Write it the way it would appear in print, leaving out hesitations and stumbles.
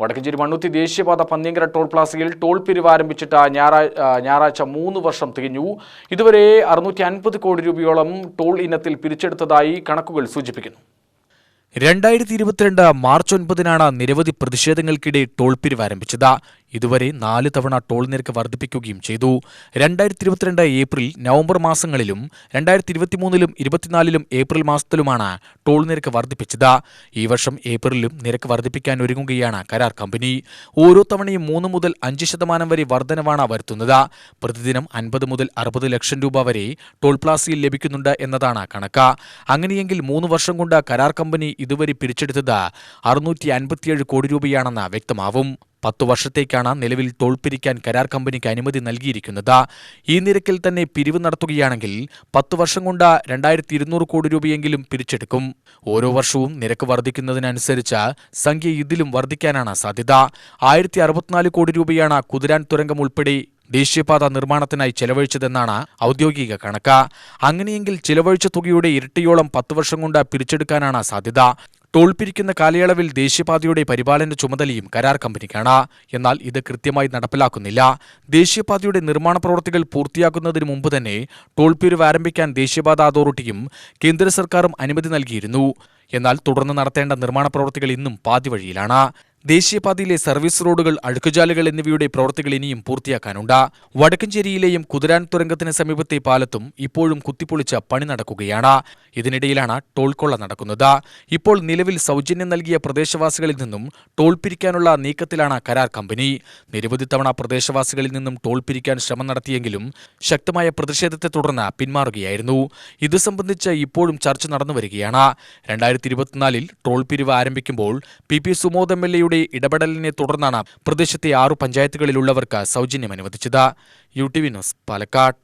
വടക്കഞ്ചേരി മണ്ണുത്തി ദേശീയപാത Panniyankara toll പ്ലാസയിൽ toll പിരിവ് ആരംഭിച്ചിട്ട് ഞായറാഴ്ച 3 വർഷം തികഞ്ഞു. ഇതുവരെ 650 കോടി രൂപയോളം ടോൾ ഇനത്തിൽ പിരിച്ചെടുത്തതായി കണക്കുകൾ സൂചിപ്പിക്കുന്നു. 2022 മാർച്ച് 9-നാണ് നിരവധി പ്രതിഷേധങ്ങൾക്കിടെ ടോൾ പിരിവ് ആരംഭിച്ചത്. ഇതുവരെ 4 തവണ ടോൾ നിരക്ക് വർദ്ധിപ്പിക്കുകയും ചെയ്തു. 2022 ഏപ്രിൽ, നവംബർ മാസങ്ങളിലും 2023-ലും 24-ലും ഏപ്രിൽ മാസത്തിലുമാണ് ടോൾ നിരക്ക് വർദ്ധിപ്പിച്ചത്. ഈ വർഷം ഏപ്രിലിലും നിരക്ക് വർദ്ധിപ്പിക്കാൻ ഒരുങ്ങുകയാണ് കരാർ കമ്പനി. ഓരോ തവണയും 3 മുതൽ 5% വരെ വർധനവാണ് വരുത്തുന്നത്. പ്രതിദിനം 50 മുതൽ 60 ലക്ഷം രൂപ വരെ ടോൾ പ്ലാസയിൽ ലഭിക്കുന്നുണ്ട് എന്നതാണ് കണക്ക്. അങ്ങനെയെങ്കിൽ 3 വർഷം കൊണ്ട് കരാർ കമ്പനി ഇതുവരെ പിരിച്ചെടുത്തത് 657 കോടി രൂപയാണെന്ന് വ്യക്തമാവും. 10 വർഷത്തേക്കാണ് നിലവിൽ ടോൾ പിരിക്കാൻ കരാർ കമ്പനിക്ക് അനുമതി നൽകിയിരിക്കുന്നത്. ഈ നിരക്കിൽ തന്നെ പിരിവ് നടത്തുകയാണെങ്കിൽ 10 വർഷം കൊണ്ട് 2200 കോടി രൂപയെങ്കിലും പിരിച്ചെടുക്കും. ഓരോ വർഷവും നിരക്ക് വർദ്ധിക്കുന്നതിനനുസരിച്ച് സംഖ്യ ഇതിലും വർദ്ധിക്കാനാണ് സാധ്യത. 1064 കോടി രൂപയാണ് കുതിരാൻ തുരങ്കം ഉൾപ്പെടെ ദേശീയപാത നിർമ്മാണത്തിനായി ചെലവഴിച്ചതെന്നാണ് ഔദ്യോഗിക കണക്ക്. അങ്ങനെയെങ്കിൽ ചിലവഴിച്ച തുകയുടെ ഇരട്ടിയോളം 10 വർഷം കൊണ്ട് പിരിച്ചെടുക്കാനാണ് സാധ്യത. ടോൾ പിരിക്കുന്ന കാലയളവിൽ ദേശീയപാതയുടെ പരിപാലന ചുമതലയും കരാർ കമ്പനിക്കാണ്. എന്നാൽ ഇത് കൃത്യമായി നടപ്പിലാക്കുന്നില്ല. ദേശീയപാതയുടെ നിർമ്മാണ പ്രവൃത്തികൾ പൂർത്തിയാക്കുന്നതിന് മുമ്പ് തന്നെ ടോൾ പിരിവ് ആരംഭിക്കാൻ ദേശീയപാത അതോറിറ്റിയും കേന്ദ്ര സർക്കാരും അനുമതി നൽകിയിരുന്നു. എന്നാൽ തുടർന്ന് നടത്തേണ്ട നിർമ്മാണ പ്രവൃത്തികൾ ഇന്നും പാതിവഴിയിലാണ്. ദേശീയപാതയിലെ സർവീസ് റോഡുകൾ, അഴുക്കുചാലുകൾ എന്നിവയുടെ പ്രവൃത്തികൾ ഇനിയും പൂർത്തിയാക്കാനുണ്ട്. വടക്കഞ്ചേരിയിലെയും കുതിരാൻ തുരങ്കത്തിന് സമീപത്തെ പാലത്തും ഇപ്പോഴും കുത്തിപ്പൊളിച്ച് പണി നടക്കുകയാണ്. ഇതിനിടയിലാണ് ടോൾ കൊള്ള നടക്കുന്നത്. ഇപ്പോൾ നിലവിൽ സൗജന്യം നൽകിയ പ്രദേശവാസികളിൽ നിന്നും ടോൾ പിരിക്കാനുള്ള നീക്കത്തിലാണ് കരാർ കമ്പനി. നിരവധി തവണ പ്രദേശവാസികളിൽ നിന്നും ടോൾ പിരിക്കാൻ ശ്രമം നടത്തിയെങ്കിലും ശക്തമായ പ്രതിഷേധത്തെ തുടർന്ന് പിന്മാറുകയായിരുന്നു. ഇത് സംബന്ധിച്ച് ഇപ്പോഴും ചർച്ച നടന്നുവരികയാണ്. 2024-ൽ ടോൾ പിരിവ് ആരംഭിക്കുമ്പോൾ PP സുമോദ് MLA ഇടപെടലിനെ തുടർന്നാണ് പ്രദേശത്തെ 6 പഞ്ചായത്തുകളിലുള്ളവർക്ക് സൗജന്യം അനുവദിച്ചത്. UTV news, Palakkad.